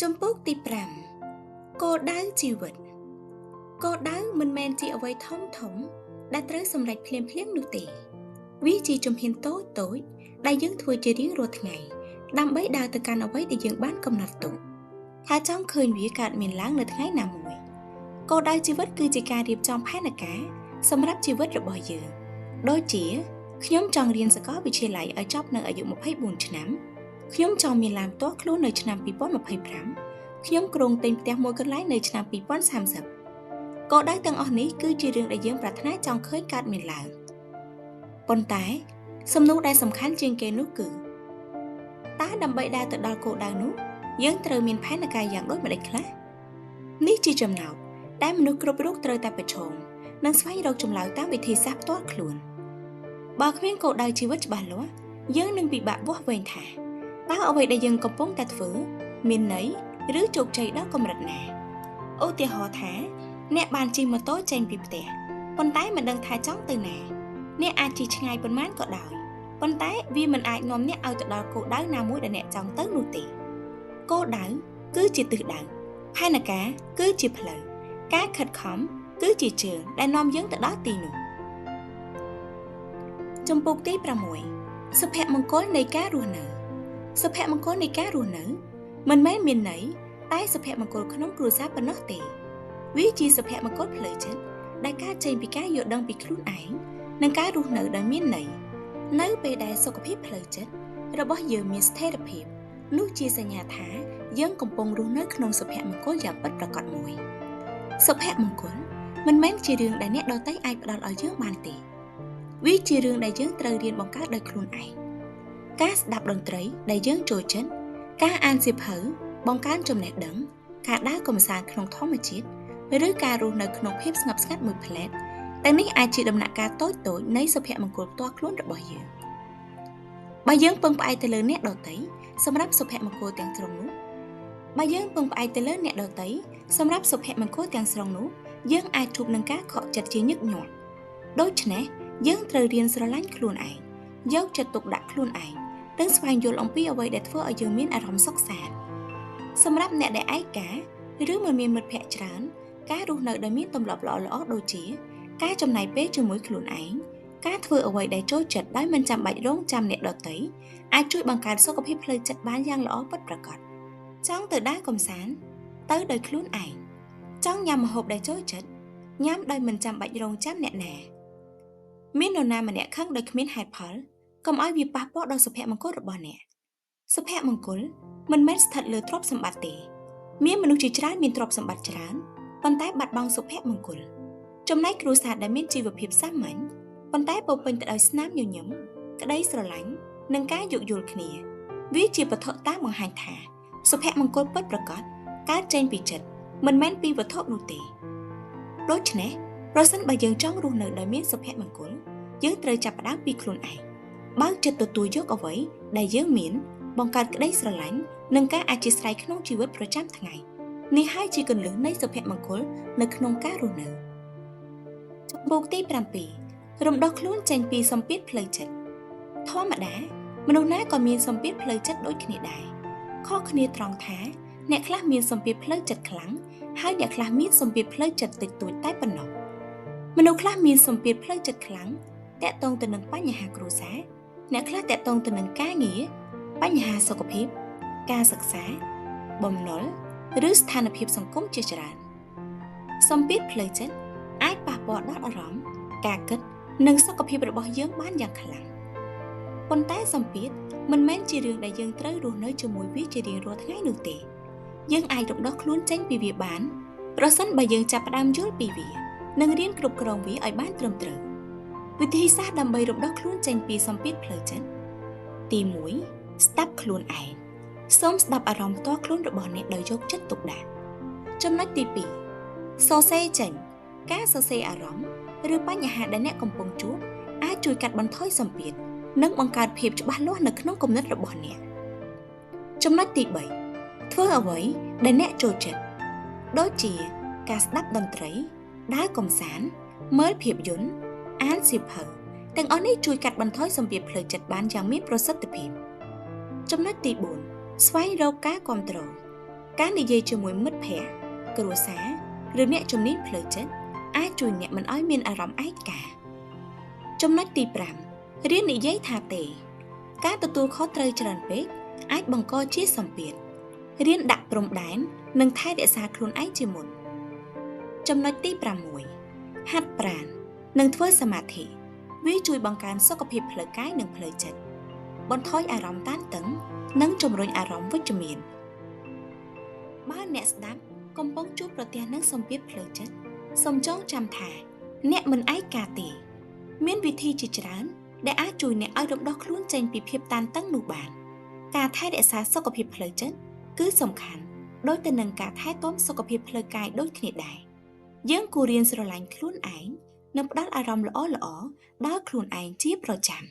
ចំពោះទី5គោលដៅជីវិតគោលដៅមិនមែនជាអ្វីធំដែលត្រូវសម្រេចភ្លាមនោះទេវាជាជំហានតូចដែលយើងធ្វើជារៀងរាល់ថ្ងៃដើម្បីដើរទៅកាន់អ្វីដែលយើងបានកំណត់ទុកថាចង់ឃើញវាកើតមានឡើងនៅថ្ងៃណាមួយគោលដៅជីវិតគឺជាការរៀបចំផែនការសម្រាប់ជីវិតរបស់យើងដូចជាខ្ញុំចង់រៀនសាកលវិទ្យាល័យឲ្យចប់នៅអាយុ24ឆ្នាំខ្ញុំចង់មានឡានផ្ទាល់ខ្លួននៅឆ្នាំ2025ខ្ញុំគ្រោងទិញផ្ទះមួយកន្លែងនៅឆ្នាំ2030គោលដៅទាំងអស់នេះគឺជារឿងដែលយើងប្រាថ្នាចង់ឃើញកើតមានឡើងប៉ុន្តែសំណួរដែលសំខាន់ជាងគេនោះគឺតើដើម្បីដើរទៅដល់គោលដៅនោះយើងត្រូវមានផែនការយ៉ាងដូចម្តេចខ្លះនេះជាចំណោទដែលមនុស្សគ្រប់រូបត្រូវតែប្រឈមនិងស្វែងរកចម្លើយតាមវិធីសាស្ត្រផ្ទាល់ខ្លួនបើគ្មានគោលដៅជីវិតច្បាស់លាស់យើងនឹងពិបាកវាស់វែងថាតើអ្វីដែលយើងកំពុងតែធ្វើមានន័យឬជោគជ័យដល់កម្រិតណាឧទាហរណ៍ថាអ្នកបានជិះម៉ូតូចេញពីផ្ទះប៉ុន្តែមិនដឹងថាចង់ទៅណាអ្នកអាចជិះឆ្ងាយប៉ុន្មានក៏ដោយប៉ុន្តែវាមិនអាចនាំអ្នកឲ្យទៅដល់គោលដៅណាមួយដែលអ្នកចង់ទៅនោះទេគោលដៅគឺជាទិសដៅផែនការគឺជាផ្លូវការខិតខំគឺជាជើងដែលនាំយើងទៅដល់ទីនោះចំពោះទី6សុភមង្គលនៃការរស់នៅសុភមង្គលនៃការរស់នៅមិនមែនមានន័យតែសុភមង្គលក្នុងគ្រួសារប៉ុណ្ណោះទេវាជាសុភមង្គលផ្លូវចិត្តដែលកើតចេញពីការយល់ដឹងពីខ្លួនឯងនិងការរស់នៅដែលមានន័យនៅពេលដែលសុខភាពផ្លូវចិត្តរបស់យើងមានស្ថិរភាពនោះជាសញ្ញាថាយើងកំពុងរស់នៅក្នុងសុភមង្គលយ៉ាងពិតប្រាកដមួយសុភមង្គលមិនមែនជារឿងដែលអ្នកដទៃអាចផ្ដល់ឲ្យយើងបានទេវាជារឿងដែលយើងត្រូវរៀនបង្កើតដោយខ្លួនឯងការស្ដាប់តន្ត្រីដែលយើងចូលចិត្តការអានសៀវភៅបង្កើនចំណេះដឹងការដើរកម្សាន្តក្នុងធម្មជាតិឬការរស់នៅក្នុងភាពស្ងប់ស្ងាត់មួយផ្លែតទាំងនេះអាចជាដំណាក់កាលតូចនៃសុភមង្គលផ្ទាល់ខ្លួនរបស់យើងបើយើងពឹងផ្អែកទៅលើអ្នកដទៃសម្រាប់សុភមង្គលទាំងស្រុងនោះយើងអាចជួបនឹងការខកចិត្តជាញឹកញាប់ដូច្នេះយើងត្រូវរៀនស្រឡាញ់ខ្លួនឯងយកចិត្តទុកដាក់ខ្លួនឯងនិងស្វែងយល់អំពីអ្វីដែលធ្វើឲ្យយើងមានអារម្មណ៍សុខសាន្តសម្រាប់អ្នកដែលឯកាឬមិនមានមិត្តភ័ក្តិច្រើនការរស់នៅដែលមានទម្លាប់ល្អៗដូចជាការចំណាយពេលជាមួយខ្លួនឯងការធ្វើអ្វីដែលចូលចិត្តដោយមិនចាំបាច់រងចាំអ្នកដទៃអាចជួយបង្កើនសុខភាពផ្លូវចិត្តបានយ៉ាងល្អពិតប្រាកដចង់ទៅដើរកម្សាន្តទៅដោយខ្លួនឯងចង់ញ៉ាំម្ហូបដែលចូលចិត្តញ៉ាំដោយមិនចាំបាច់រងចាំអ្នកណាមាននរណាម្នាក់ខឹងដោយគ្មានហេតុផលកុំឲ្យវាប៉ះពាល់ដល់សុភមង្គលរបស់អ្នកសុភមង្គលមិនមែនស្ថិតលើទ្រព្យសម្បត្តិទេមានមនុស្សជាច្រើនមានទ្រព្យសម្បត្តិច្រើនប៉ុន្តែបាត់បង់សុភមង្គលចំណែកគ្រួសារដែលមានជីវភាពសាមញ្ញប៉ុន្តែពោរពេញទៅដោយស្នាមញញឹមក្តីស្រឡាញ់និងការយោគយល់គ្នាវាជាវត្ថុតាមបង្ហាញថាសុភមង្គលពិតប្រាកដកើតចេញពីចិត្តមិនមែនពីវត្ថុនោះទេដូច្នេះប្រសិនបើយើងចង់រស់នៅដោយមានសុភមង្គលយើងត្រូវចាប់ផ្ដើមពីខ្លួនឯងបើកចិត្តទទួលយកអ្វីដែលយើងមានបង្កើតក្តីស្រឡាញ់និងការអធិស្ឋានក្នុងជីវិតប្រចាំថ្ងៃនេះហើយជាគន្លឹះនៃសុភមង្គលនៅក្នុងការរស់នៅចំពោះទី7រំដោះខ្លួនចេញពីសម្ពាធផ្លូវចិត្តធម្មតាមនុស្សណាក៏មានសម្ពាធផ្លូវចិត្តដូចគ្នាដែរខុសគ្នាត្រង់ថាអ្នកខ្លះមានសម្ពាធផ្លូវចិត្តខ្លាំងហើយអ្នកខ្លះមានសម្ពាធផ្លូវចិត្តតិចតួចតែប៉ុណ្ណោះមនុស្សខ្លះមានសម្ពាធផ្លូវចិត្តខ្លាំងតាក់ទងទៅនឹងបញ្ហាគ្រួសារអ្នកខ្លះតាក់ទងទៅនឹងការងារបញ្ហាសុខភាពការសិក្សាបំណុលឬស្ថានភាពសង្គមជាច្រើនសម្ពាធផ្លូវចិត្តអាចប៉ះពាល់ដល់អារម្មណ៍ការគិតនិងសុខភាពរបស់យើងបានយ៉ាងខ្លាំងប៉ុន្តែសម្ពាធមិនមែនជារឿងដែលយើងត្រូវរស់នៅជាមួយវាជារៀងរាល់ថ្ងៃនោះទេយើងអាចរំដោះខ្លួនចេញពីវាបានប្រសិនបើយើងចាប់ផ្ដើមយល់ពីវានិងរៀនគ្រប់គ្រងវាឲ្យបានត្រឹមត្រូវវិធីសាស្ត្រដើម្បីរំដោះខ្លួនចេញពីសម្ពាធផ្លូវចិត្តទី1ស្ដាប់ខ្លួនឯងសូមស្ដាប់អារម្មណ៍ផ្ទាល់ខ្លួនរបស់អ្នកដោយយកចិត្តទុកដាក់ចំណុចទី2សរសេរចេញការសរសេរអារម្មណ៍ឬបញ្ហាដែលអ្នកកំពុងជួបអាចជួយកាត់បន្ថយសម្ពាធនិងបង្កើតភាពច្បាស់លាស់នៅក្នុងគំនិតរបស់អ្នកចំណុចទី3ធ្វើអ្វីដែលអ្នកចូលចិត្តដូចជាការស្ដាប់តន្ត្រីដើរកម្សាន្តមើលភាពយន្តអានសៀវភៅទាំងអស់នេះជួយកាត់បន្ថយសម្ពាធផ្លូវចិត្តបានយ៉ាងមានប្រសិទ្ធភាពចំណុចទី4ស្វែងរកការគាំទ្រ ការនិយាយជាមួយមិត្តភ័ក្តិគ្រួសារឬអ្នកជំនាញផ្លូវចិត្តអាចជួយអ្នកមិនឲ្យមានអារម្មណ៍ឯកាចំណុចទី5រៀននិយាយថាទេការទទួលខុសត្រូវច្រើនពេកអាចបង្កជាសម្ពាធរៀនដាក់ព្រំដែននិងថែរក្សាខ្លួនឯងជាមុនចំណុចទី6ហាត់ប្រាណនិងធ្វើសមាធិវាជួយបង្កើនសុខភាពផ្លូវកាយនិងផ្លូវចិត្តបន្ថយអារម្មណ៍តានតឹងនិងជំរុញអារម្មណ៍វិជ្ជមានបើអ្នកស្ដាប់កំពុងជួបប្រទះនឹងសម្ពាធផ្លូវចិត្តសូមចងចាំថាអ្នកមិនឯកាទេមានវិធីជាច្រើនដែលអាចជួយអ្នកឲ្យរំដោះខ្លួនចេញពីភាពតានតឹងនោះបានការថែរក្សាសុខភាពផ្លូវចិត្តគឺសំខាន់ដូចទៅនឹងការថែទាំសុខភាពផ្លូវកាយដូចគ្នាដែរយើងគួររៀនស្រឡាញ់ខ្លួនឯងនិងផ្ដល់អារម្មណ៍ល្អៗដល់ខ្លួនឯងជាប្រចាំ